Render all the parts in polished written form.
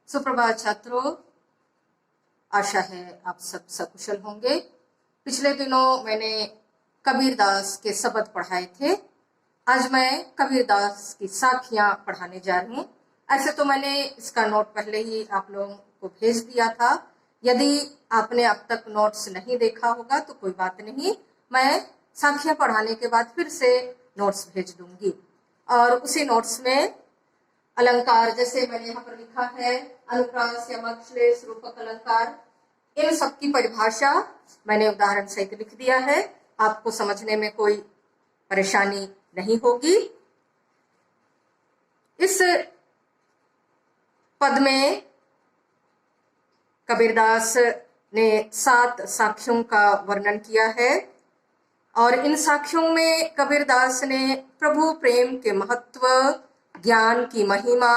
सुप्रभात छात्रों, आशा है आप सब सकुशल होंगे। पिछले दिनों मैंने कबीरदास के शब्द पढ़ाए थे। आज मैं कबीरदास की साखियां पढ़ाने जा रही हूँ। ऐसे तो मैंने इसका नोट पहले ही आप लोगों को भेज दिया था। यदि आपने अब तक नोट्स नहीं देखा होगा तो कोई बात नहीं, मैं साखियां पढ़ाने के बाद फिर से नोट्स भेज दूंगी। और उसी नोट्स में अलंकार, जैसे मैंने यहाँ पर लिखा है अनुप्रास, यमक, श्लेष, रूपक अलंकार, इन सब की परिभाषा मैंने उदाहरण सहित लिख दिया है। आपको समझने में कोई परेशानी नहीं होगी। इस पद में कबीरदास ने 7 साखियों का वर्णन किया है और इन साखियों में कबीरदास ने प्रभु प्रेम के महत्व, ज्ञान की महिमा,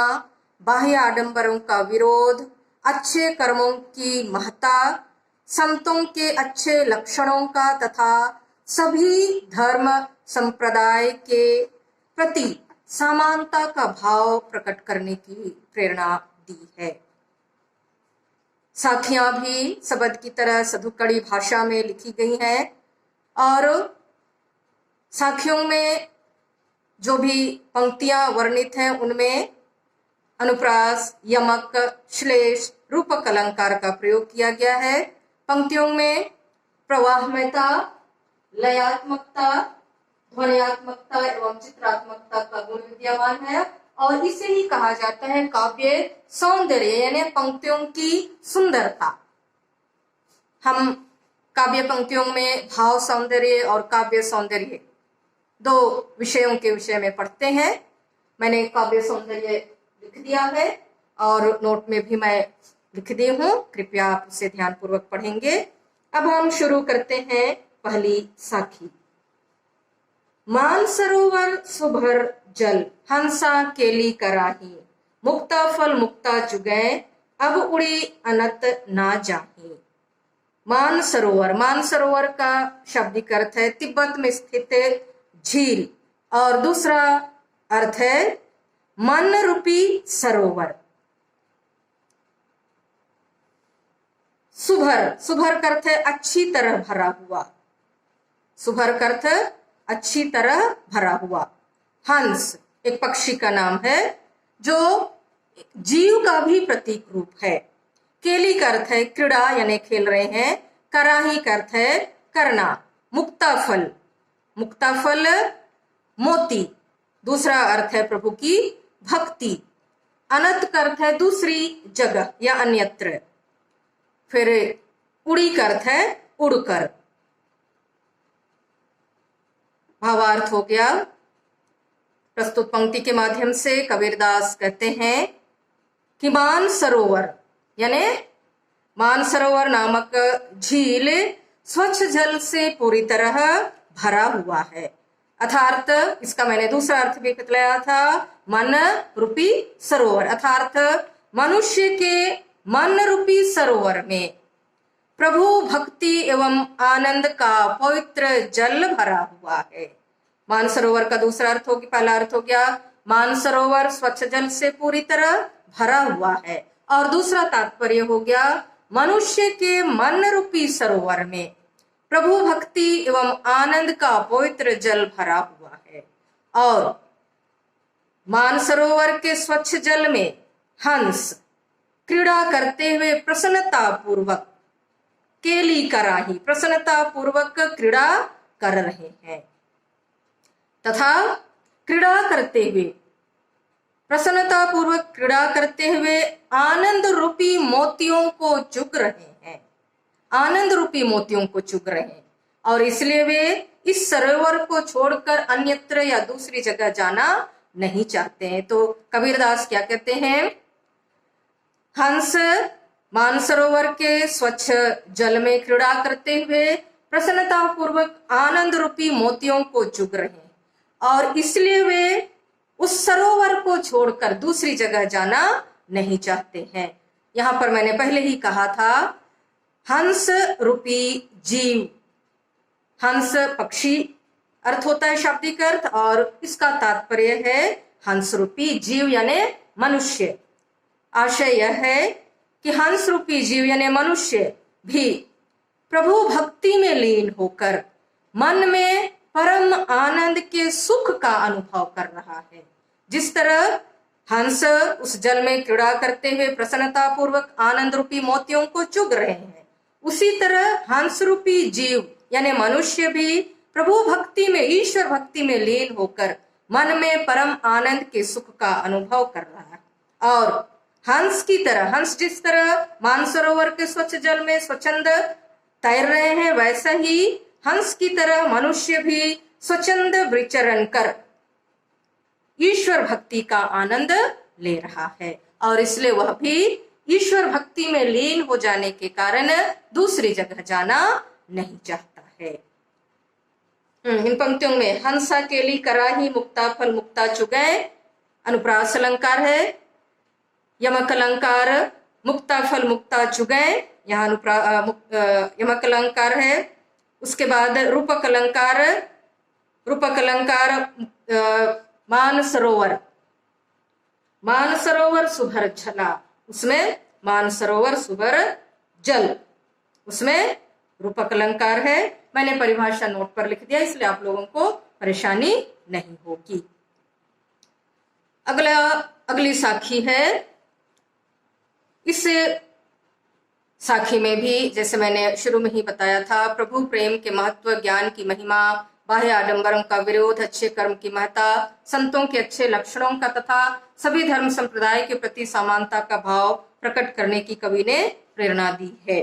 बाह्य आडंबरों का विरोध, अच्छे कर्मों की महत्ता, संतों के अच्छे लक्षणों का तथा सभी धर्म संप्रदाय के प्रति समानता का भाव प्रकट करने की प्रेरणा दी है। साखियां भी शब्द की तरह सधुकड़ी भाषा में लिखी गई हैं और साखियों में जो भी पंक्तियां वर्णित हैं उनमें अनुप्रास, यमक, श्लेष, रूपक अलंकार का प्रयोग किया गया है। पंक्तियों में प्रवाहमयता, लयात्मकता, ध्वन्यात्मकता एवं चित्रात्मकता का गुण विद्यमान है और इसे ही कहा जाता है काव्य सौंदर्य, यानी पंक्तियों की सुंदरता। हम काव्य पंक्तियों में भाव सौंदर्य और काव्य सौंदर्य 2 विषयों के विषय में पढ़ते हैं। मैंने काव्य सौंदर्य लिख दिया है और नोट में भी मैं लिख दी हूँ, कृपया आप उसे ध्यानपूर्वक पढ़ेंगे। अब हम शुरू करते हैं पहली साखी। मानसरोवर सुभर जल, हंसा केली कराही, मुक्ता फल मुक्ता चुगै, अब उड़ी अनत ना जाही। मानसरोवर, मानसरोवर का शाब्दिक अर्थ है तिब्बत में स्थित झील और दूसरा अर्थ है मन रूपी सरोवर। सुभर, सुभर का अर्थ है अच्छी तरह भरा हुआ। सुभर का अर्थ अच्छी तरह भरा हुआ। हंस एक पक्षी का नाम है जो जीव का भी प्रतीक रूप है। केली का अर्थ है क्रीड़ा, यानी खेल रहे हैं। कराही का अर्थ है करना। मुक्ता फल, मुक्ता फल मोती, दूसरा अर्थ है प्रभु की भक्ति। अनंत का अर्थ है दूसरी जगह या अन्यत्र। फिर उड़ी का अर्थ है उड़कर। भावार्थ हो गया। प्रस्तुत पंक्ति के माध्यम से कबीरदास कहते हैं कि मानसरोवर, यानी मानसरोवर नामक झील स्वच्छ जल से पूरी तरह भरा हुआ है। अर्थात इसका मैंने दूसरा अर्थ भी बतलाया था, मन रूपी सरोवर, अर्थात मनुष्य के मन रूपी सरोवर में प्रभु भक्ति एवं आनंद का पवित्र जल भरा हुआ है। मानसरोवर का दूसरा अर्थ हो गया, पहला अर्थ हो गया मानसरोवर स्वच्छ जल से पूरी तरह भरा हुआ है और दूसरा तात्पर्य हो गया मनुष्य के मन रूपी सरोवर में प्रभु भक्ति एवं आनंद का पवित्र जल भरा हुआ है। और मानसरोवर के स्वच्छ जल में हंस क्रीड़ा करते हुए प्रसन्नता पूर्वक, केली कराही, प्रसन्नता पूर्वक क्रीड़ा कर रहे हैं तथा क्रीड़ा करते हुए, प्रसन्नता पूर्वक क्रीड़ा करते हुए आनंद रूपी मोतियों को चुग रहे हैं। आनंद रूपी मोतियों को चुग रहे हैं और इसलिए वे इस सरोवर को छोड़कर अन्यत्र या दूसरी जगह जाना नहीं चाहते हैं। तो कबीरदास क्या कहते हैं? हंस मानसरोवर के स्वच्छ जल में क्रीड़ा करते हुए प्रसन्नता पूर्वक आनंद रूपी मोतियों को चुग रहे हैं और इसलिए वे उस सरोवर को छोड़कर दूसरी जगह जाना नहीं चाहते हैं। यहां पर मैंने पहले ही कहा था हंस रूपी जीव, हंस पक्षी अर्थ होता है शाब्दिक अर्थ और इसका तात्पर्य है हंस रूपी जीव यानी मनुष्य। आशय यह है कि हंस रूपी जीव यानी मनुष्य भी प्रभु भक्ति में लीन होकर मन में परम आनंद के सुख का अनुभव कर रहा है। जिस तरह हंस उस जल में क्रीड़ा करते हुए प्रसन्नता पूर्वक आनंद रूपी मोतियों को चुग रहे हैं, उसी तरह हंस रूपी जीव यानी मनुष्य भी प्रभु भक्ति में, ईश्वर भक्ति में लीन होकर मन में परम आनंद के सुख का अनुभव कर रहा है। और हंस की तरह, हंस जिस तरह मानसरोवर के स्वच्छ जल में स्वच्छंद तैर रहे हैं, वैसा ही हंस की तरह मनुष्य भी स्वच्छंद विचरण कर ईश्वर भक्ति का आनंद ले रहा है। और इसलिए वह भी ईश्वर भक्ति में लीन हो जाने के कारण दूसरी जगह जाना नहीं चाहता है। इन पंक्तियों में हंसा केली कराही मुक्ता फल मुक्ता चुगै अनुप्रास अलंकार है। यमक अलंकार मुक्ता फल मुक्ता चुगै, यहाँ यमक अलंकार है। उसके बाद रूपक अलंकार, रूपक अलंकार मानसरोवर, मानसरोवर सुभर झला, उसमें मानसरोवर सुभर जल, उसमें रूपक अलंकार है। मैंने परिभाषा नोट पर लिख दिया, इसलिए आप लोगों को परेशानी नहीं होगी। अगली साखी है। इस साखी में भी जैसे मैंने शुरू में ही बताया था, प्रभु प्रेम के महत्व, ज्ञान की महिमा, बाह्य आडंबरों का विरोध, अच्छे कर्म की महत्ता, संतों के अच्छे लक्षणों का तथा सभी धर्म संप्रदाय के प्रति समानता का भाव प्रकट करने की कवि ने प्रेरणा दी है।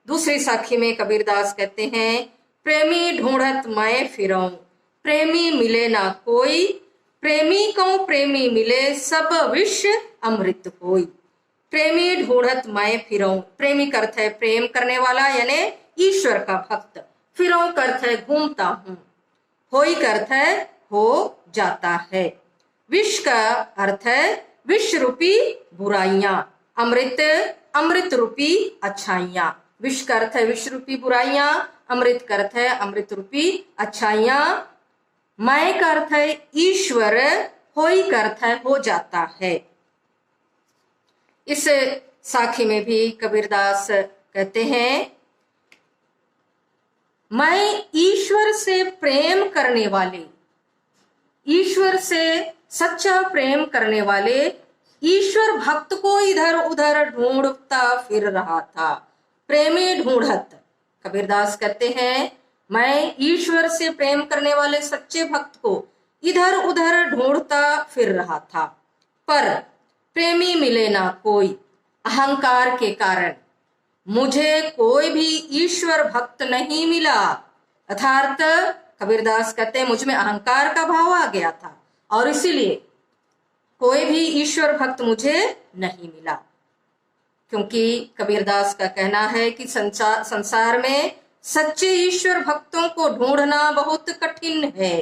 दूसरी साखी में कबीरदास कहते हैं, प्रेमी ढूंढत मैं फिरऊं, प्रेमी मिले ना कोई, प्रेमी को प्रेमी मिले सब विष अमृत होई। प्रेमी ढूंढत मैं फिरऊं, प्रेमी का अर्थ है प्रेम करने वाला यानी ईश्वर का भक्त, फिरऊं का अर्थ है घूमता हूं, होई का अर्थ है हो जाता है, विष का अर्थ है विष रूपी बुराइयां, अमृत अमृत रूपी अच्छाइयां। विष का अर्थ है विष रूपी बुराइयां, अमृत का अर्थ है अमृत रूपी अच्छाइयां, मैं का अर्थ है ईश्वर, होई का अर्थ है हो जाता है। इस साखी में भी कबीरदास कहते हैं, मैं ईश्वर से प्रेम करने वाले, ईश्वर से सच्चा प्रेम करने वाले ईश्वर भक्त को इधर उधर ढूंढता फिर रहा था। प्रेमी ढूंढत, कबीरदास कहते हैं, मैं ईश्वर से प्रेम करने वाले सच्चे भक्त को इधर उधर ढूंढता फिर रहा था, पर प्रेमी मिले ना कोई, अहंकार के कारण मुझे कोई भी ईश्वर भक्त नहीं मिला। अर्थात कबीरदास कहते हैं, मुझ में अहंकार का भाव आ गया था और इसीलिए कोई भी ईश्वर भक्त मुझे नहीं मिला। क्योंकि कबीरदास का कहना है कि संसार में सच्चे ईश्वर भक्तों को ढूंढना बहुत कठिन है।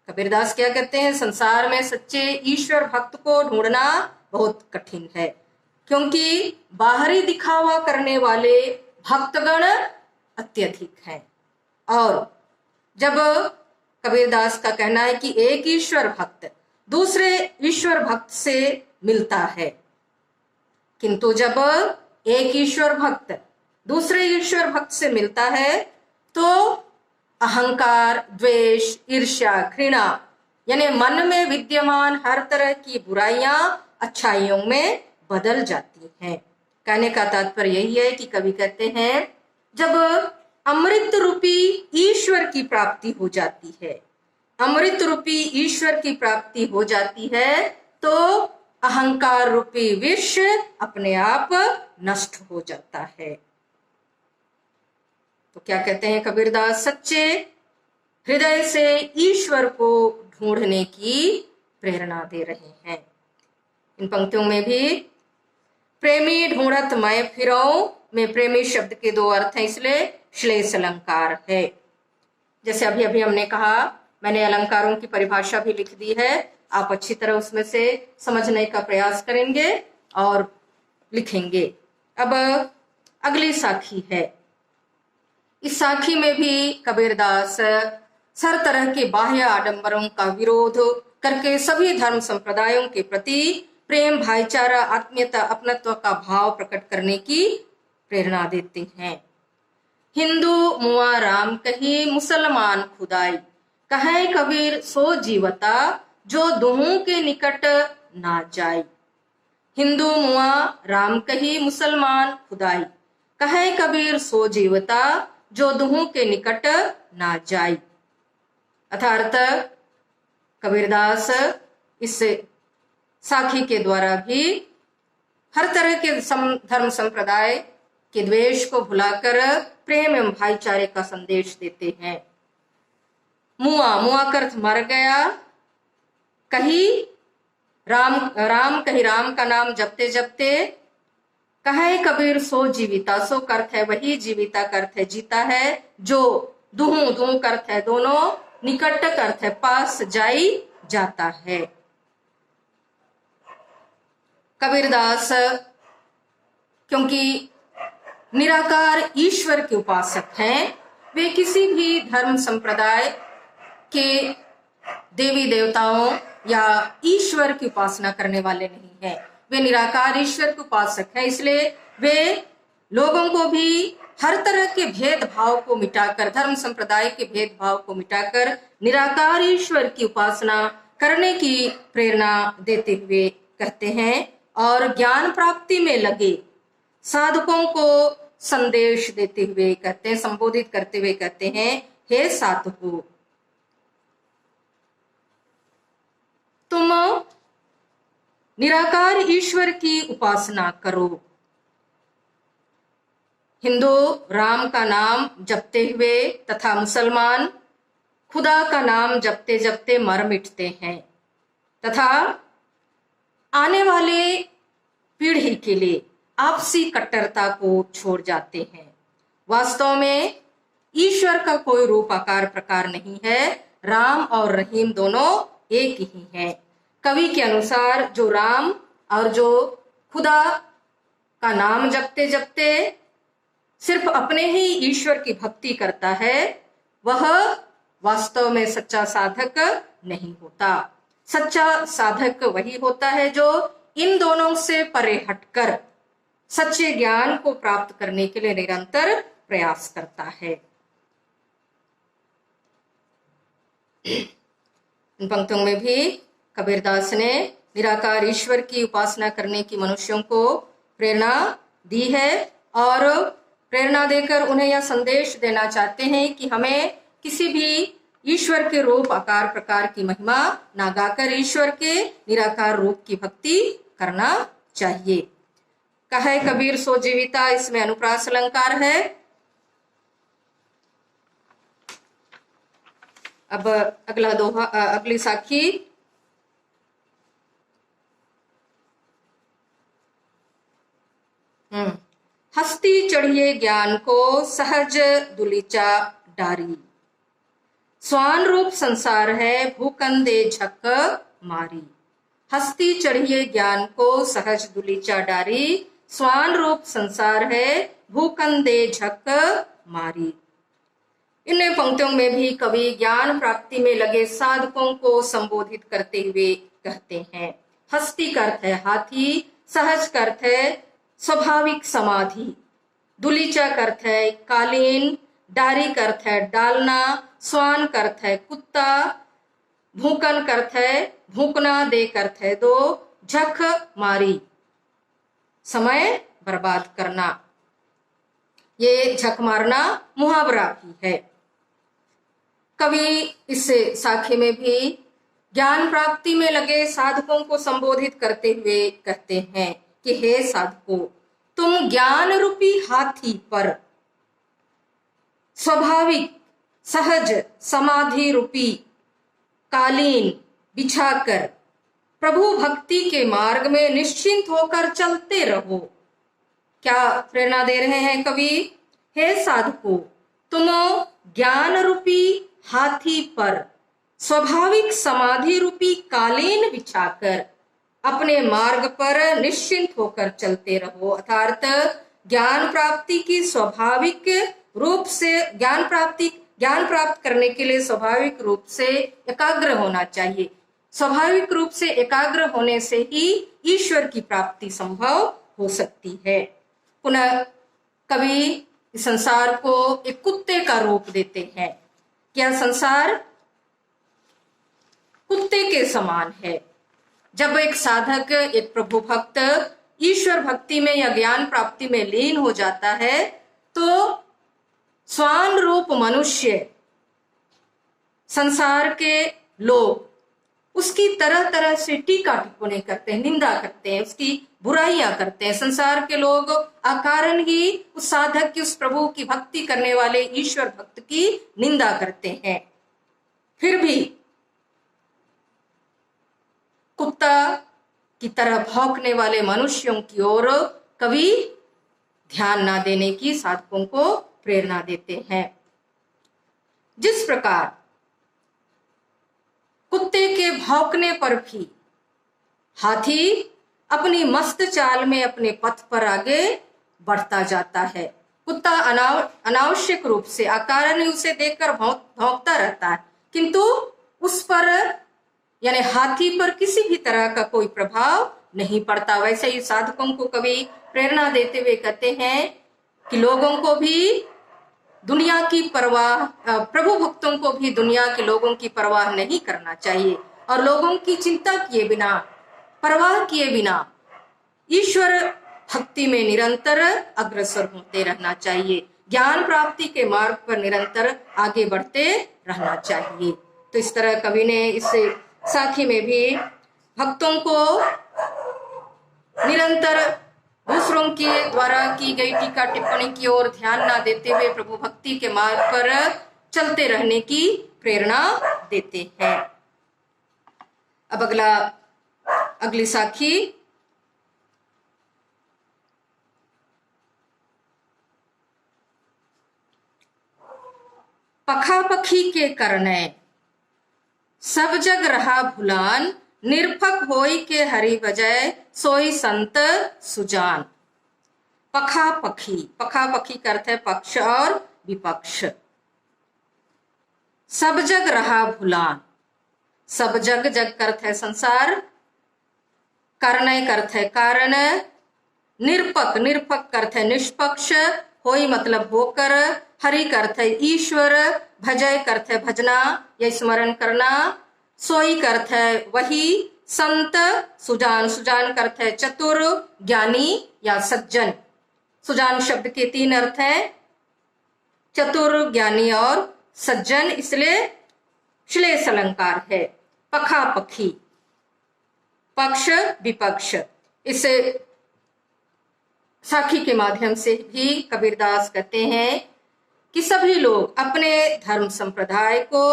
कबीरदास क्या कहते हैं, संसार में सच्चे ईश्वर भक्त को ढूंढना बहुत कठिन है, क्योंकि बाहरी दिखावा करने वाले भक्तगण अत्यधिक हैं। और जब कबीरदास का कहना है कि एक ईश्वर भक्त दूसरे ईश्वर भक्त से मिलता है, किंतु जब एक ईश्वर भक्त दूसरे ईश्वर भक्त से मिलता है तो अहंकार, द्वेष, ईर्ष्या, घृणा यानी मन में विद्यमान हर तरह की बुराइयां अच्छाइयों में बदल जाती हैं। कहने का तात्पर्य यही है कि कवि कहते हैं, जब अमृत रूपी ईश्वर की प्राप्ति हो जाती है, अमृत रूपी ईश्वर की प्राप्ति हो जाती है, तो अहंकार रूपी विष अपने आप नष्ट हो जाता है। तो क्या कहते हैं कबीरदास, सच्चे हृदय से ईश्वर को ढूंढने की प्रेरणा दे रहे हैं। इन पंक्तियों में भी प्रेमी ढूंढत मैं फिरऊं में प्रेमी शब्द के दो अर्थ हैं, इसलिए श्लेष अलंकार है। जैसे अभी अभी हमने कहा, मैंने अलंकारों की परिभाषा भी लिख दी है, आप अच्छी तरह उसमें से समझने का प्रयास करेंगे और लिखेंगे। अब अगली साखी है। इस साखी में भी कबीरदास हर तरह के बाह्य आडंबरों का विरोध करके सभी धर्म संप्रदायों के प्रति प्रेम, भाईचारा, आत्मीयता, अपनत्व का भाव प्रकट करने की प्रेरणा देते हैं। हिंदू मुआ राम कही, मुसलमान खुदाई, कहे कबीर सो जीवता, जो दुहू के निकट ना जाए। हिंदू मुआ राम कही, मुसलमान खुदाई, कहे कबीर सो जीवता, जो दुहू के निकट ना जाए। अर्थात कबीरदास इस साखी के द्वारा भी हर तरह के धर्म संप्रदाय के द्वेष को भुलाकर प्रेम एवं भाईचारे का संदेश देते हैं। मुआ, मुआ का अर्थ मर गया, कही राम, राम कही राम का नाम जपते जपते, कहे कबीर सो जीविता, सो का अर्थ है वही, जीविता का अर्थ है जीता है, जो दुहू, दुहू का अर्थ है दोनों, निकट का अर्थ है पास, जाई जाता है। कबीरदास क्योंकि निराकार ईश्वर के उपासक हैं, वे किसी भी धर्म संप्रदाय के देवी देवताओं या ईश्वर की उपासना करने वाले नहीं हैं। वे निराकार ईश्वर के उपासक हैं, इसलिए वे लोगों को भी हर तरह के भेदभाव को मिटाकर, धर्म संप्रदाय के भेदभाव को मिटाकर निराकार ईश्वर की उपासना करने की प्रेरणा देते हुए कहते हैं और ज्ञान प्राप्ति में लगे साधकों को संदेश देते हुए कहते हैं, संबोधित करते हुए कहते हैं, हे साधको, तुम निराकार ईश्वर की उपासना करो। हिंदू राम का नाम जपते हुए तथा मुसलमान खुदा का नाम जपते जपते मर मिटते हैं तथा आने वाले पीढ़ी के लिए आपसी कट्टरता को छोड़ जाते हैं। वास्तव में ईश्वर का कोई रूप, आकार, प्रकार नहीं है। राम और रहीम दोनों एक ही हैं। कवि के अनुसार जो राम और जो खुदा का नाम जपते जपते सिर्फ अपने ही ईश्वर की भक्ति करता है, वह वास्तव में सच्चा साधक नहीं होता। सच्चा साधक वही होता है जो इन दोनों से परे हटकर सच्चे ज्ञान को प्राप्त करने के लिए निरंतर प्रयास करता है। इन पंक्तियों में भी कबीरदास ने निराकार ईश्वर की उपासना करने की मनुष्यों को प्रेरणा दी है और प्रेरणा देकर उन्हें यह संदेश देना चाहते हैं कि हमें किसी भी ईश्वर के रूप, आकार, प्रकार की महिमा ना गाकर ईश्वर के निराकार रूप की भक्ति करना चाहिए। कहे कबीर सो जीविता, इसमें अनुप्रास अलंकार है। अब अगला दोहा, अगली साखी। हस्ती चढ़िए ज्ञान को सहज दुलीचा डारी, स्वान रूप संसार है भूकंदे झक मारी। हस्ती चढ़िए ज्ञान को सहज दुलीचा डारी, स्वान रूप संसार है भूकंदे झक मारी। इन पंक्तियों में भी कवि ज्ञान प्राप्ति में लगे साधकों को संबोधित करते हुए कहते हैं। हस्ती का अर्थ है हाथी, सहज का अर्थ है स्वाभाविक समाधि, दुलीचा का अर्थ है कालीन, डारी का अर्थ है डालना, स्वान का अर्थ है कुत्ता, भूकन का अर्थ है भूकना, दे का अर्थ है दो, झक मारी समय बर्बाद करना। ये झक मारना मुहावरा भी है। कवि इस साखी में भी ज्ञान प्राप्ति में लगे साधकों को संबोधित करते हुए कहते हैं कि हे साधको, तुम ज्ञान रूपी हाथी पर स्वाभाविक सहज समाधि रूपी कालीन बिछाकर प्रभु भक्ति के मार्ग में निश्चिंत होकर चलते रहो। क्या प्रेरणा दे रहे हैं कवि? हे साधको, तुम ज्ञान रूपी हाथी पर स्वाभाविक समाधि रूपी कालीन बिछाकर अपने मार्ग पर निश्चिंत होकर चलते रहो। अर्थात ज्ञान प्राप्ति की स्वाभाविक रूप से ज्ञान प्राप्त करने के लिए स्वाभाविक रूप से एकाग्र होना चाहिए। स्वाभाविक रूप से एकाग्र होने से ही ईश्वर की प्राप्ति संभव हो सकती है। पुनः कवि संसार को एक कुत्ते का रूप देते हैं। क्या संसार कुत्ते के समान है। जब एक साधक, एक प्रभु भक्त ईश्वर भक्ति में या ज्ञान प्राप्ति में लीन हो जाता है तो स्वान रूप मनुष्य, संसार के लोग उसकी तरह तरह से टीका टिप्पणी करते हैं, निंदा करते हैं, उसकी बुराइयां करते हैं। संसार के लोग अकारण ही उस साधक की, उस प्रभु की भक्ति करने वाले ईश्वर भक्त की निंदा करते हैं। फिर भी कुत्ता की तरह भौंकने वाले मनुष्यों की ओर कभी ध्यान ना देने की साधकों को प्रेरणा देते हैं। जिस प्रकार कुत्ते के भौंकने पर भी हाथी अपनी मस्त चाल में अपने पथ पर आगे बढ़ता जाता है। कुत्ता अनावश्यक रूप से अकारण ही उसे देखकर भौंकता रहता है, किंतु उस पर यानी हाथी पर किसी भी तरह का कोई प्रभाव नहीं पड़ता। वैसे ही साधकों को कभी प्रेरणा देते हुए कहते हैं कि लोगों को भी दुनिया की परवाह, प्रभु भक्तों को भी दुनिया के लोगों की परवाह नहीं करना चाहिए और लोगों की चिंता किए बिना, परवाह किए बिना ईश्वर भक्ति में निरंतर अग्रसर होते रहना चाहिए। ज्ञान प्राप्ति के मार्ग पर निरंतर आगे बढ़ते रहना चाहिए। तो इस तरह कवि ने इस साखी में भी भक्तों को निरंतर दूसरों के द्वारा की गई टीका टिप्पणी की ओर ध्यान ना देते हुए प्रभु भक्ति के मार्ग पर चलते रहने की प्रेरणा देते हैं। अब अगली साखी पखा पखी के करने सब जग रहा भुलान, निरपक होई के हरि बजय सोई संत सुजान। पखा पखी, पखा पखी का अर्थ है पक्ष और विपक्ष। सब जग रहा भुलान, सब जग, जग का अर्थ है संसार, करने का अर्थ है कारण, निरपक, निरपक का अर्थ है निष्पक्ष, होई मतलब होकर, हरि का अर्थ है ईश्वर, भजय का अर्थ है भजना या स्मरण करना, सोई का अर्थ है वही, संत, सुजान, सुजान का अर्थ है चतुर, ज्ञानी या सज्जन। सुजान शब्द के 3 अर्थ हैं, चतुर, ज्ञानी और सज्जन, इसलिए श्लेष अलंकार है। पखा पखी, पक्ष विपक्ष। इस साखी के माध्यम से भी कबीरदास कहते हैं कि सभी लोग अपने धर्म संप्रदाय को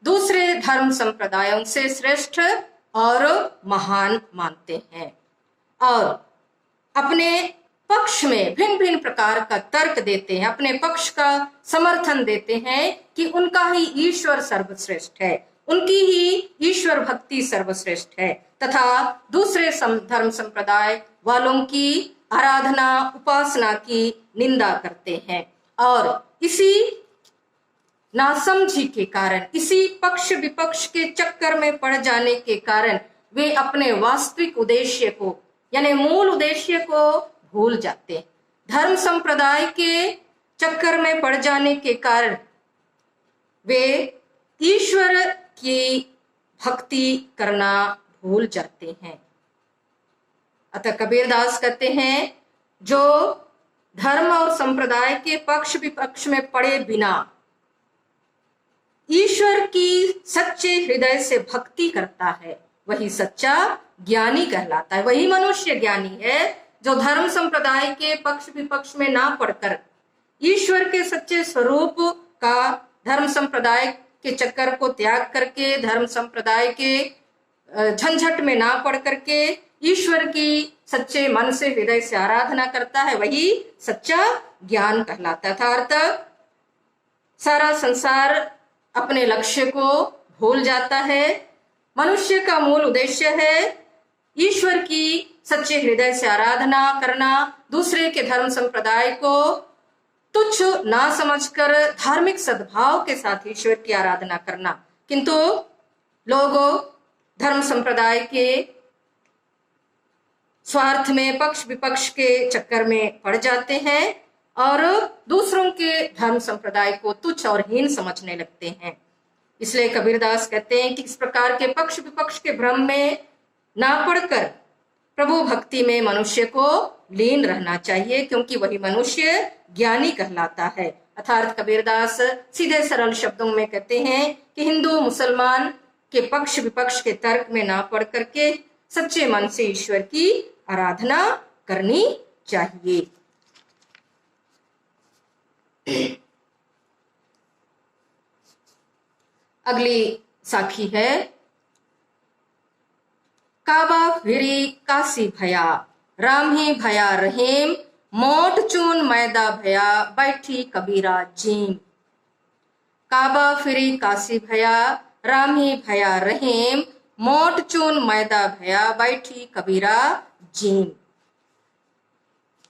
दूसरे धर्म संप्रदायों से श्रेष्ठ और महान मानते हैं और अपने पक्ष में भिन्न भिन्न प्रकार का तर्क देते हैं, अपने पक्ष का समर्थन देते हैं कि उनका ही ईश्वर सर्वश्रेष्ठ है, उनकी ही ईश्वर भक्ति सर्वश्रेष्ठ है तथा दूसरे धर्म संप्रदाय वालों की आराधना उपासना की निंदा करते हैं। और इसी नासमझी के कारण, इसी पक्ष विपक्ष के चक्कर में पड़ जाने के कारण वे अपने वास्तविक उद्देश्य को यानी मूल उद्देश्य को भूल जाते हैं। धर्म संप्रदाय के चक्कर में पड़ जाने के कारण वे ईश्वर की भक्ति करना भूल जाते हैं। अतः कबीरदास कहते हैं जो धर्म और संप्रदाय के पक्ष विपक्ष में पड़े बिना ईश्वर की सच्चे हृदय से भक्ति करता है वही सच्चा ज्ञानी कहलाता है। वही मनुष्य ज्ञानी है जो धर्म संप्रदाय के पक्ष विपक्ष में ना पड़कर ईश्वर के सच्चे स्वरूप का, धर्म संप्रदाय के चक्कर को त्याग करके, धर्म संप्रदाय के झंझट में ना पड़ करके ईश्वर की सच्चे मन से हृदय से आराधना करता है, वही सच्चा ज्ञान कहलाता था। अर्थात सारा संसार अपने लक्ष्य को भूल जाता है। मनुष्य का मूल उद्देश्य है ईश्वर की सच्चे हृदय से आराधना करना, दूसरे के धर्म संप्रदाय को तुच्छ ना समझकर धार्मिक सद्भाव के साथ ईश्वर की आराधना करना। किंतु लोग धर्म संप्रदाय के स्वार्थ में पक्ष विपक्ष के चक्कर में पड़ जाते हैं और दूसरों के धर्म संप्रदाय को तुच्छ और हीन समझने लगते हैं। इसलिए कबीरदास कहते हैं कि इस प्रकार के पक्ष विपक्ष के भ्रम में ना पड़कर प्रभु भक्ति में मनुष्य को लीन रहना चाहिए, क्योंकि वही मनुष्य ज्ञानी कहलाता है। अर्थात कबीरदास सीधे सरल शब्दों में कहते हैं कि हिंदू मुसलमान के पक्ष विपक्ष के तर्क में ना पड़ करके सच्चे मन से ईश्वर की आराधना करनी चाहिए। अगली साखी है, काबा फिरी काशी भया, राम ही भया रहीम, मोट चून मैदा भया, बैठी कबीरा जीम। काबा फिरी काशी भया, राम ही भया रहीम, मोट चून मैदा भया, बैठी कबीरा जीम।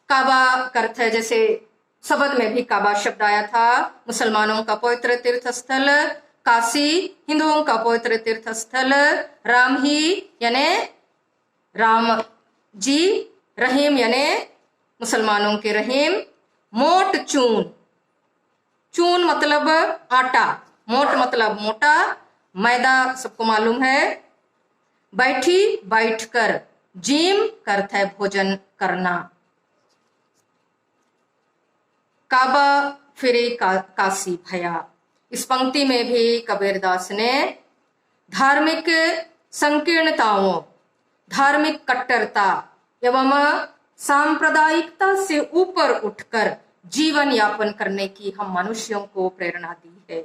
काबा का अर्थ है, जैसे शब्द में भी काबा शब्द आया था, मुसलमानों का पवित्र तीर्थ स्थल, काशी हिंदुओं का पवित्र तीर्थ स्थल, राम ही यानी राम जी, रहीम यानी मुसलमानों के रहीम, मोट चून, चून मतलब आटा, मोट मतलब मोटा, मैदा सबको मालूम है, बैठी बैठकर, जीम का अर्थ है भोजन करना। काबा फिरे काशी भया, इस पंक्ति में भी कबीरदास ने धार्मिक संकीर्णताओं, धार्मिक कट्टरता एवं सांप्रदायिकता से ऊपर उठकर जीवन यापन करने की हम मनुष्यों को प्रेरणा दी है।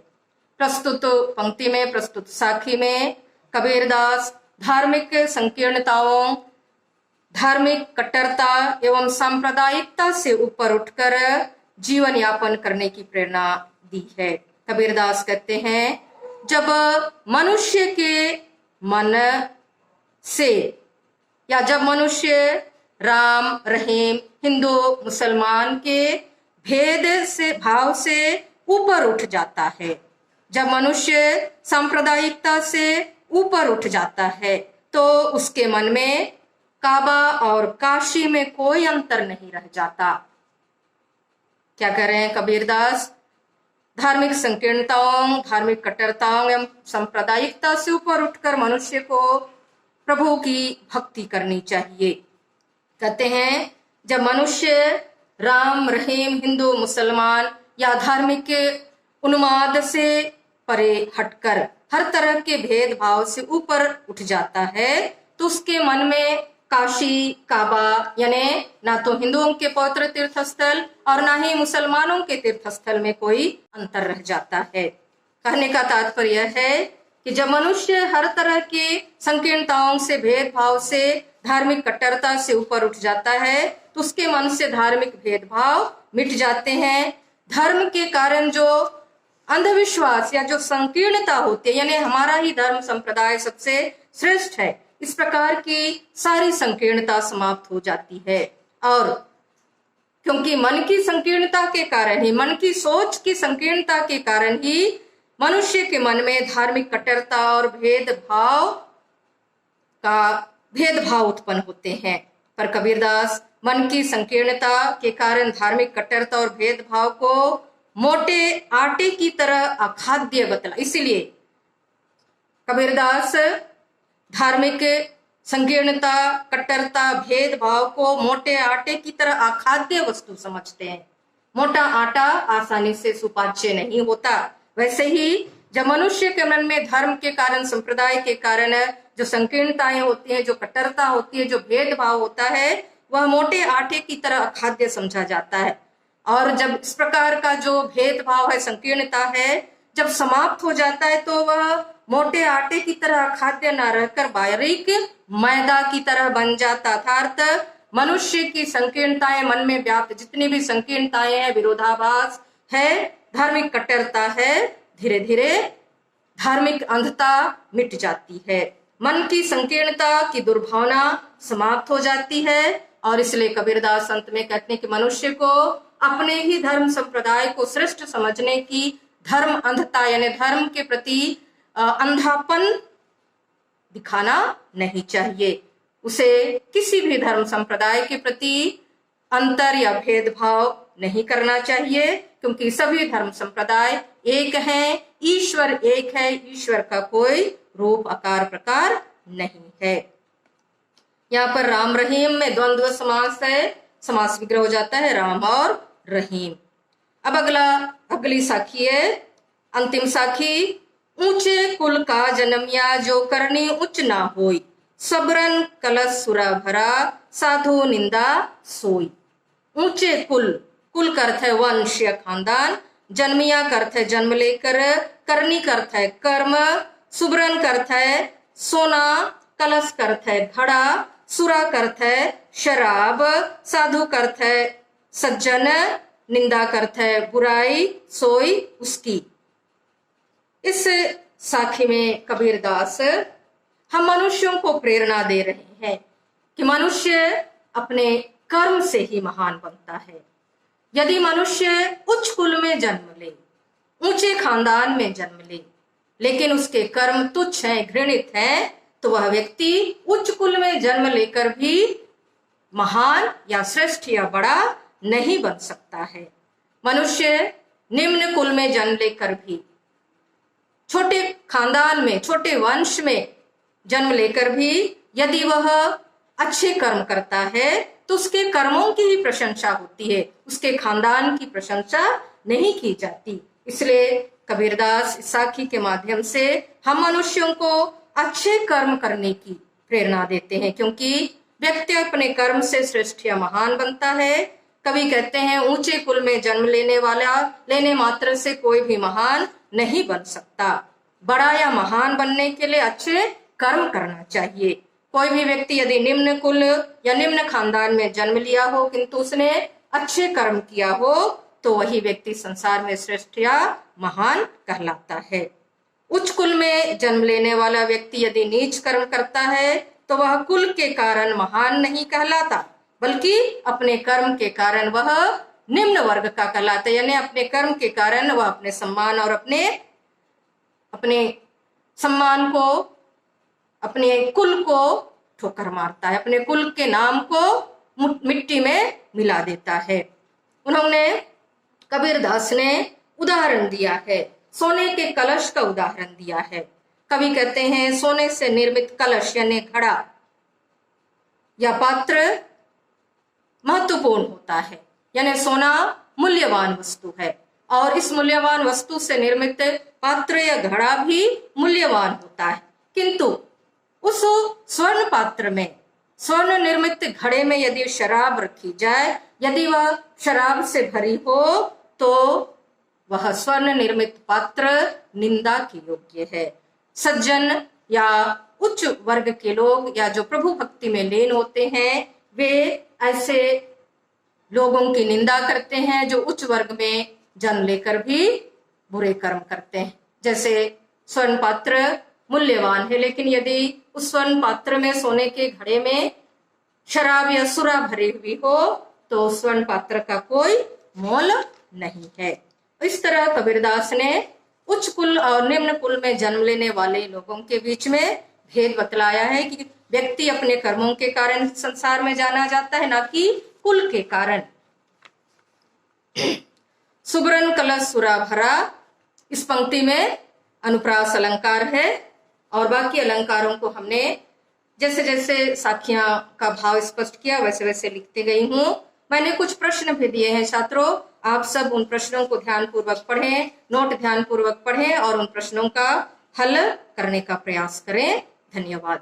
प्रस्तुत पंक्ति में, प्रस्तुत साखी में कबीरदास धार्मिक संकीर्णताओं, धार्मिक कट्टरता एवं सांप्रदायिकता से ऊपर उठकर जीवन यापन करने की प्रेरणा दी है। कबीरदास कहते हैं, जब मनुष्य के मन से या जब मनुष्य राम रहीम हिंदू मुसलमान के भेद से भाव से ऊपर उठ जाता है, जब मनुष्य सांप्रदायिकता से ऊपर उठ जाता है, तो उसके मन में काबा और काशी में कोई अंतर नहीं रह जाता। क्या कह रहे हैं कबीरदास? धार्मिक संकीर्णताओं, धार्मिक कट्टरताओं एवं सांप्रदायिकता से ऊपर उठकर मनुष्य को प्रभु की भक्ति करनी चाहिए। कहते हैं, जब मनुष्य राम रहीम हिंदू मुसलमान या धार्मिक उन्माद से परे हटकर हर तरह के भेदभाव से ऊपर उठ जाता है, तो उसके मन में काशी काबा यानी ना तो हिंदुओं के पवित्र तीर्थ स्थल और ना ही मुसलमानों के तीर्थ स्थल में कोई अंतर रह जाता है। कहने का तात्पर्य यह है कि जब मनुष्य हर तरह की संकीर्णताओं से, भेदभाव से, धार्मिक कट्टरता से ऊपर उठ जाता है, तो उसके मन से धार्मिक भेदभाव मिट जाते हैं। धर्म के कारण जो अंधविश्वास या जो संकीर्णता होती है, यानी हमारा ही धर्म संप्रदाय सबसे श्रेष्ठ है, इस प्रकार की सारी संकीर्णता समाप्त हो जाती है। और क्योंकि मन की संकीर्णता के कारण ही, मन की सोच की संकीर्णता के कारण ही मनुष्य के मन में धार्मिक कट्टरता और भेदभाव उत्पन्न होते हैं। पर कबीरदास मन की संकीर्णता के कारण धार्मिक कट्टरता और भेदभाव को मोटे आटे की तरह अखाद्य बतला। इसलिए कबीरदास धार्मिक संकीर्णता, कट्टरता, भेदभाव को मोटे आटे की तरह अखाद्य वस्तु समझते हैं। मोटा आटा आसानी से सुपाच्य नहीं होता। वैसे ही जब मनुष्य के मन में धर्म के कारण, संप्रदाय के कारण जो संकीर्णताएं होती हैं, जो कट्टरता होती है, जो भेदभाव होता है, वह मोटे आटे की तरह अखाद्य समझा जाता है। और जब इस प्रकार का जो भेदभाव है, संकीर्णता है, जब समाप्त हो जाता है, तो वह मोटे आटे की तरह खाद्य न रहकर बारीक मैदा की तरह बन जाता। अर्थात मनुष्य की संकीर्णताएं, मन में व्याप्त जितनी भी संकीर्णताएं हैं, विरोधाभास है, धार्मिक कट्टरता है, धीरे धीरे धार्मिक अंधता मिट जाती है। मन की संकीर्णता की दुर्भावना समाप्त हो जाती है। और इसलिए कबीरदास अंत में कहते हैं कि मनुष्य को अपने ही धर्म संप्रदाय को श्रेष्ठ समझने की धर्म अंधता यानी धर्म के प्रति अंधापन दिखाना नहीं चाहिए। उसे किसी भी धर्म संप्रदाय के प्रति अंतर या भेदभाव नहीं करना चाहिए, क्योंकि सभी धर्म संप्रदाय एक हैं, ईश्वर एक है, ईश्वर का कोई रूप आकार प्रकार नहीं है। यहाँ पर राम रहीम में द्वंद्व समास है, समास विग्रह हो जाता है राम और रहीम। अब अगली साखी है, अंतिम साखी। ऊंचे कुल का जन्मिया जो करनी उच्च ना होई, सबरन कलश सुरा भरा साधु निंदा सोई। ऊंचे कुल, कुल का अर्थ है वंश या खानदान, जन्मिया का अर्थ है जन्म लेकर, करनी का अर्थ है कर्म, सुबरन का अर्थ है सोना, कलश का अर्थ है घड़ा, सुरा का अर्थ है शराब, साधु का अर्थ है सज्जन, निंदा का अर्थ है बुराई, सोई उसकी। इस साखी में कबीरदास हम मनुष्यों को प्रेरणा दे रहे हैं कि मनुष्य अपने कर्म से ही महान बनता है। यदि मनुष्य उच्च कुल में जन्म ले, ऊंचे खानदान में जन्म ले, लेकिन उसके कर्म तुच्छ हैं, घृणित हैं, तो वह व्यक्ति उच्च कुल में जन्म लेकर भी महान या श्रेष्ठ या बड़ा नहीं बन सकता है। मनुष्य निम्न कुल में जन्म लेकर भी, छोटे खानदान में, छोटे वंश में जन्म लेकर भी यदि वह अच्छे कर्म करता है तो उसके कर्मों की ही प्रशंसा होती है, उसके खानदान की प्रशंसा नहीं की जाती। इसलिए कबीरदास इस साखी के माध्यम से हम मनुष्यों को अच्छे कर्म करने की प्रेरणा देते हैं, क्योंकि व्यक्ति अपने कर्म से श्रेष्ठ या महान बनता है। कवि कहते हैं ऊंचे कुल में जन्म लेने मात्र से कोई भी महान नहीं बन सकता। बड़ा या महान बनने के लिए अच्छे कर्म करना चाहिए। कोई भी व्यक्ति यदि निम्न कुल या निम्न खानदान में जन्म लिया हो किंतु उसने अच्छे कर्म किया हो तो वही व्यक्ति संसार में श्रेष्ठ या महान कहलाता है। उच्च कुल में जन्म लेने वाला व्यक्ति यदि नीच कर्म करता है तो वह कुल के कारण महान नहीं कहलाता, बल्कि अपने कर्म के कारण वह निम्न वर्ग का कहलाता है। यानी अपने कर्म के कारण वह अपने सम्मान और अपने सम्मान को, अपने कुल को ठोकर मारता है, अपने कुल के नाम को मिट्टी में मिला देता है। उन्होंने, कबीरदास ने उदाहरण दिया है, सोने के कलश का उदाहरण दिया है। कवि कहते हैं सोने से निर्मित कलश यानी घड़ा या पात्र महत्वपूर्ण होता है, यानी सोना मूल्यवान वस्तु है और इस मूल्यवान वस्तु से निर्मित पात्र या घड़ा भी मूल्यवान होता है। किंतु उस स्वर्ण पात्र में, स्वर्ण निर्मित घड़े में यदि शराब रखी जाए, यदि वह शराब से भरी हो तो वह स्वर्ण निर्मित पात्र निंदा के योग्य है। सज्जन या उच्च वर्ग के लोग या जो प्रभु भक्ति में लीन होते हैं वे ऐसे लोगों की निंदा करते हैं जो उच्च वर्ग में जन्म लेकर भी बुरे कर्म करते हैं। जैसे स्वर्ण पात्र मूल्यवान है, लेकिन यदि उस स्वर्ण पात्र में, सोने के घड़े में शराब या सुरा भरी हुई हो तो स्वर्ण पात्र का कोई मोल नहीं है। इस तरह कबीरदास ने उच्च कुल और निम्न कुल में जन्म लेने वाले लोगों के बीच में भेद बतलाया है कि व्यक्ति अपने कर्मों के कारण संसार में जाना जाता है, ना कि कुल के कारण। सुबरन कलश सुरा भरा, इस पंक्ति में अनुप्रास अलंकार है और बाकी अलंकारों को हमने जैसे जैसे साखियां का भाव स्पष्ट किया वैसे वैसे लिखते गई हूं। मैंने कुछ प्रश्न भी दिए हैं छात्रों, आप सब उन प्रश्नों को ध्यानपूर्वक पढ़ें, नोट ध्यानपूर्वक पढ़ें और उन प्रश्नों का हल करने का प्रयास करें। धन्यवाद।